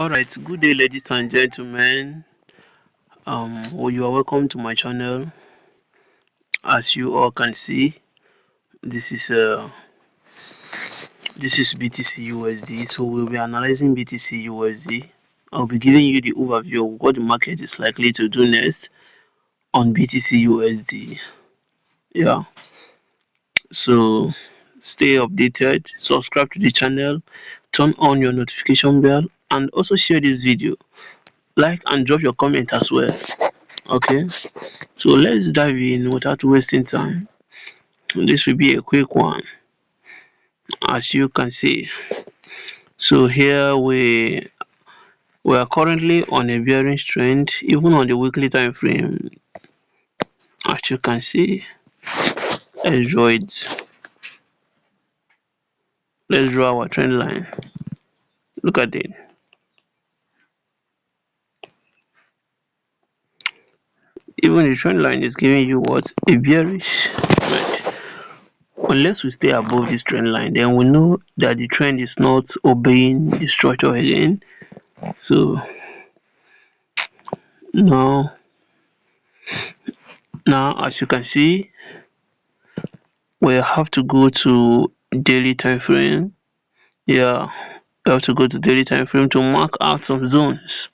Alright, good day ladies and gentlemen. You are welcome to my channel. As you all can see, this is BTCUSD. So we'll be analyzing BTCUSD. I'll be giving you the overview of what the market is likely to do next on BTCUSD. Yeah. So stay updated, subscribe to the channel, turn on your notification bell, and also share this video. Like and drop your comment as well. Okay. So let's dive in without wasting time. This will be a quick one, as you can see. So here we are currently on a bearish trend, even on the weekly time frame. As you can see, let's draw it. Let's draw our trend line. Look at it. Even the trend line is giving you what? A bearish trend. Unless we stay above this trend line, then we know that the trend is not obeying the structure again. So now as you can see, we have to go to daily time frame. Yeah, we have to go to daily time frame to mark out some zones.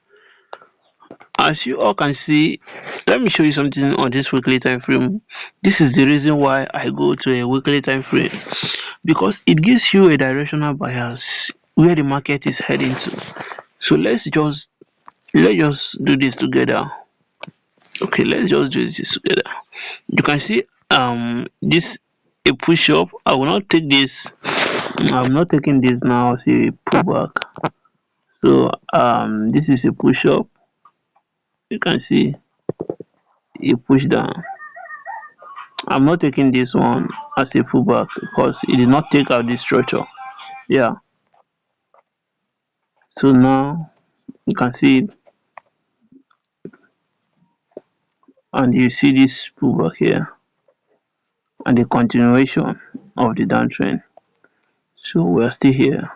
As you all can see, let me show you something on this weekly time frame. This is the reason why I go to a weekly time frame, because it gives you a directional bias where the market is heading to. So let's just do this together. Okay, let's just do this together. You can see this a push up. I will not take this. I'm not taking this now as a pullback. So this is a push up. You can see a push down. I'm not taking this one as a pullback because it did not take out this structure. Yeah. So now you can see it, and you see this pullback here and the continuation of the downtrend. So we are still here.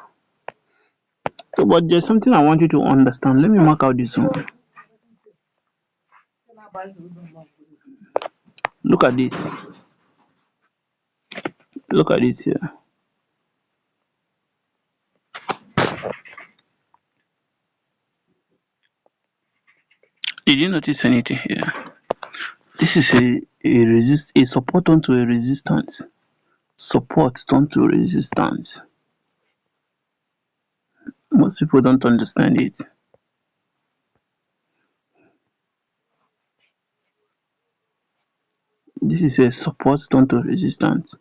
So but there's something I want you to understand. Let me mark out this one. Look at this. Look at this here. Did you notice anything here? This is a support onto a resistance. Support turned to resistance. Most people don't understand it. This is a support turned to resistance.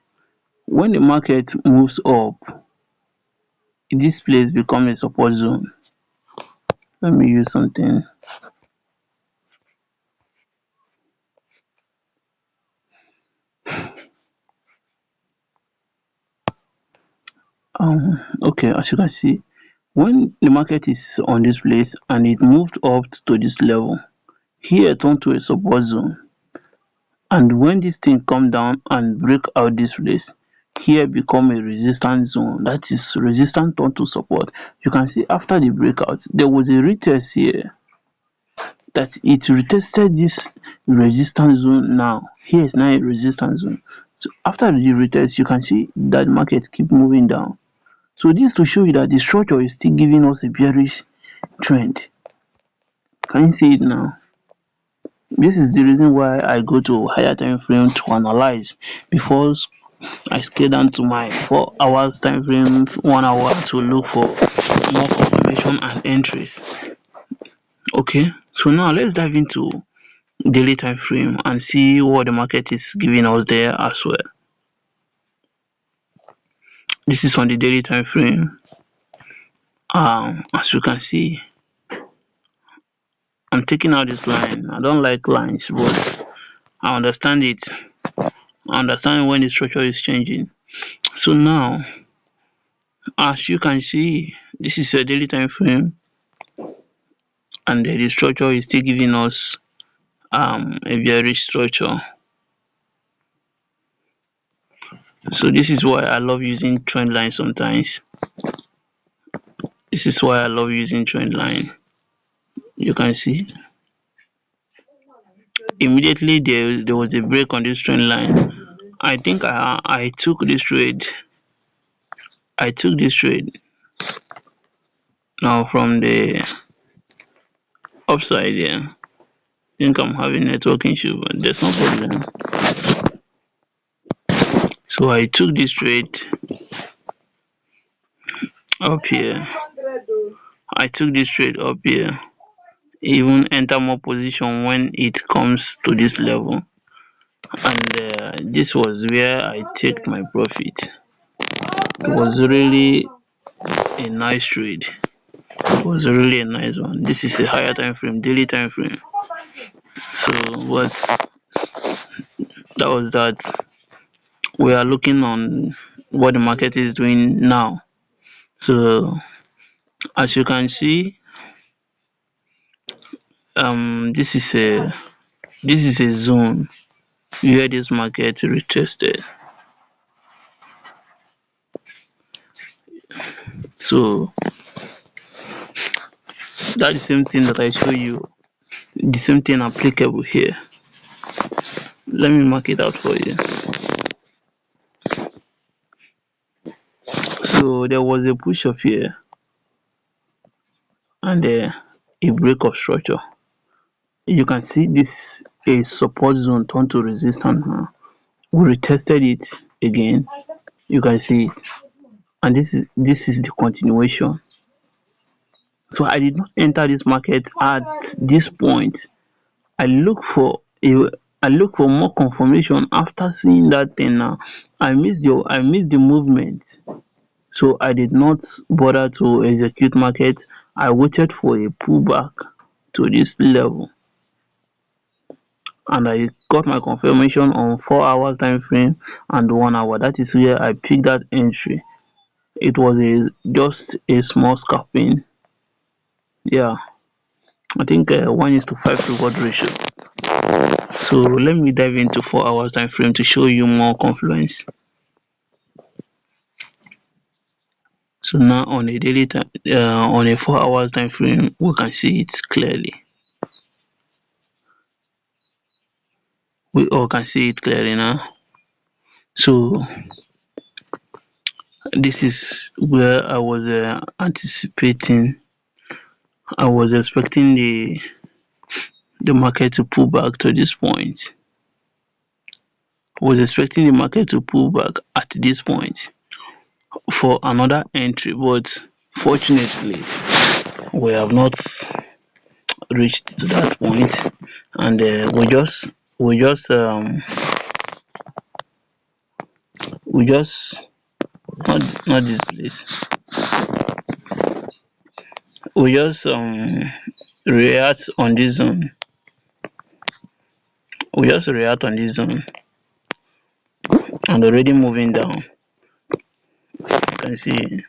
When the market moves up, this place becomes a support zone. Let me use something. Okay, as you can see, when the market is on this place and it moved up to this level, here turned to a support zone. And when this thing come down and break out this place, here become a resistance zone. That is resistance turned to support. You can see after the breakout, there was a retest here that it retested this resistance zone. Now here is now a resistance zone. So after the retest, you can see that market keep moving down. So this to show you that the structure is still giving us a bearish trend. Can you see it now? This is the reason why I go to higher time frame to analyze before I scale down to my 4 hours time frame, 1 hour, to look for more confirmation and entries. Okay, so now let's dive into daily time frame and see what the market is giving us there as well. This is on the daily time frame. As you can see, I'm taking out this line. I don't like lines, but I understand it. I understand when the structure is changing. So now, as you can see, this is a daily time frame, and the structure is still giving us a bearish structure. So this is why I love using trend lines sometimes. This is why I love using trend line. You can see immediately there was a break on this trend line. I think I took this trade. I took this trade now from the upside here. I think I'm having network issue, but there's no problem. So I took this trade up here. I took this trade up here. Even enter more position when it comes to this level, and this was where I take my profit. It was really a nice trade. It was really a nice one. This is a higher time frame, daily time frame. So what's that was that. We are looking on what the market is doing now. So as you can see, this is a zone where this market retested. So that's the same thing that I show you. The same thing applicable here. Let me mark it out for you. So there was a push up here and a break of structure. You can see this a support zone turned to resistance now. We retested it again. You can see it, and this is the continuation. So I did not enter this market at this point. I look for a I look for more confirmation after seeing that thing now. I missed the movement. So I did not bother to execute market. I waited for a pullback to this level, and I got my confirmation on 4 hours time frame and 1 hour. That is where I picked that entry. It was just a small scalping. Yeah, I think 1:5 reward ratio. So let me dive into 4 hours time frame to show you more confluence. So now on a daily time, on a 4 hours time frame, we can see it clearly. We all can see it clearly now. So this is where I was anticipating. I was expecting the market to pull back to this point. I was expecting the market to pull back at this point for another entry, but fortunately, we have not reached to that point, and we just not this place. We just react on this zone. We just react on this zone and already moving down. You can see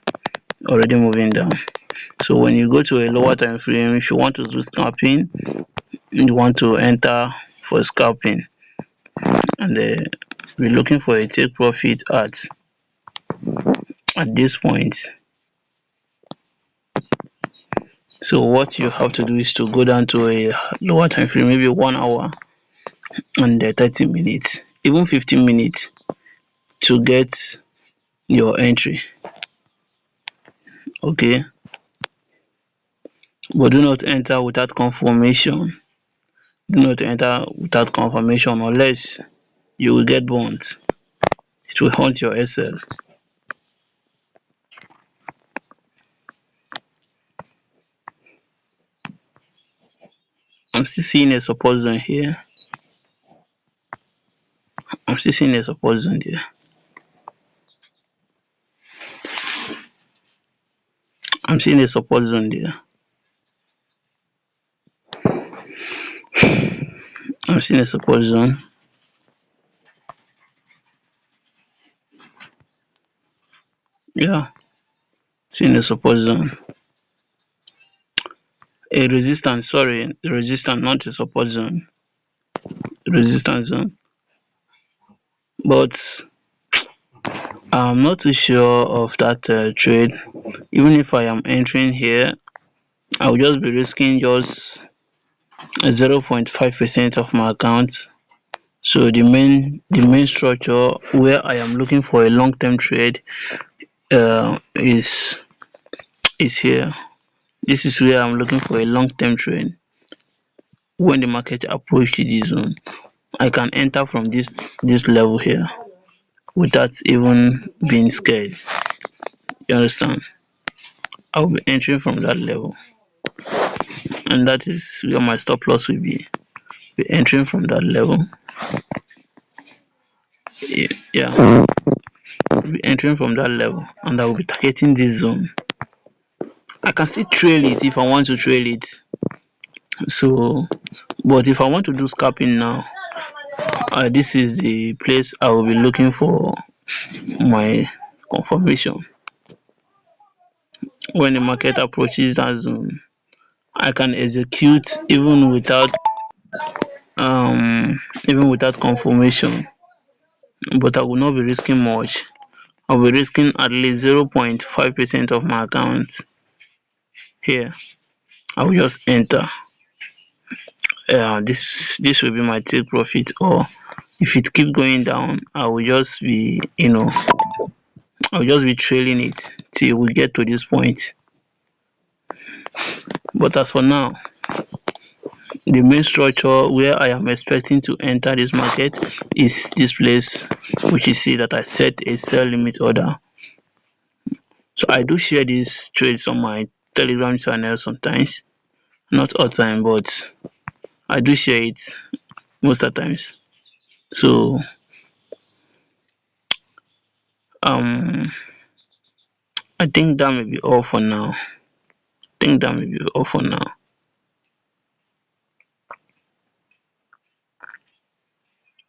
already moving down. So when you go to a lower time frame, if you want to do scalping, you want to enter for scalping, and we're looking for a take profit at this point. So what you have to do is to go down to a lower time frame, maybe 1 hour and 30 minutes, even 15 minutes, to get your entry. Okay, but do not enter without confirmation. Do not enter without confirmation, unless you will get burnt. It will haunt your SL. I'm still seeing a support zone here. I'm still seeing a support zone there. I'm seeing a support zone there. I'm seeing a support zone. Yeah, seeing a support zone. A resistance, sorry, resistance, not a support zone. Resistance zone. But I'm not too sure of that trade. Even if I am entering here, I will just be risking just 0.5% of my account. So the main structure where I am looking for a long-term trade is here. This is where I'm looking for a long-term trade. When the market approaches this zone, I can enter from this level here without even being scared. You understand? I'll be entering from that level, and that is where my stop loss will be. Be entering from that level. Yeah, be entering from that level, and I will be targeting this zone. I can still trail it if I want to trail it. So, but if I want to do scalping now, this is the place I will be looking for my confirmation. When the market approaches that zone, I can execute um even without confirmation, but I will not be risking much. I'll be risking at least 0.5% of my account here. I will just enter. This will be my take profit, or if it keep going down, I'll just be trailing it till we get to this point. But as for now, the main structure where I am expecting to enter this market is this place, which you see that I set a sell limit order. So I do share these trades on my Telegram channel sometimes, not all time, but I do share it most of the times. So um I think that may be all for now.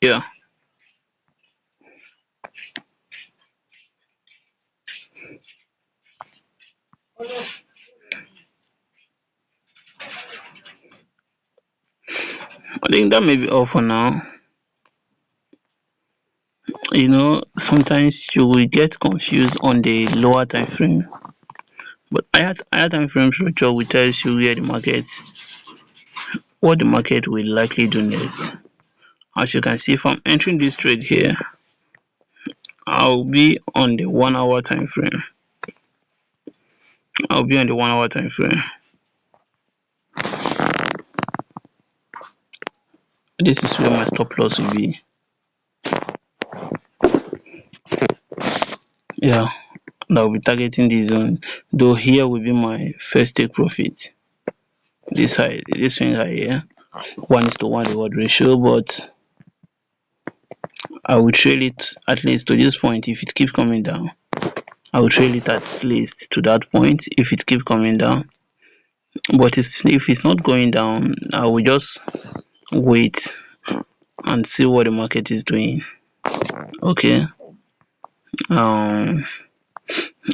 Yeah, I think that may be all for now. Sometimes you will get confused on the lower time frame, but higher time frame structure will tell you what the market will likely do next. As you can see from entering this trade here, I'll be on the 1 hour time frame. This is where my stop loss will be. Yeah, and I'll be targeting this zone. Though here will be my first take profit. This swing right here, 1:1 reward ratio, but I will trail it at least to this point. If it keeps coming down, I will trail it at least to that point if it keeps coming down. But if it's not going down, I will just wait and see what the market is doing. Okay. Um,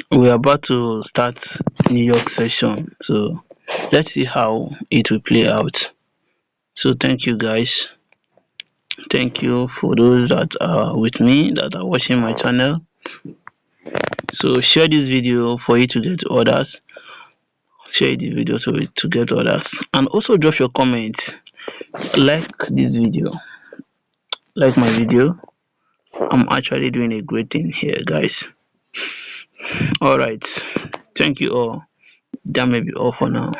we're about to start New York session, so let's see how it will play out. So thank you guys. Thank you for those that are with me, that are watching my channel. So share this video for you to get others. Share the video to get others, and also drop your comments. Like this video, like my video. I'm actually doing a great thing here, guys. All right, thank you all. That may be all for now.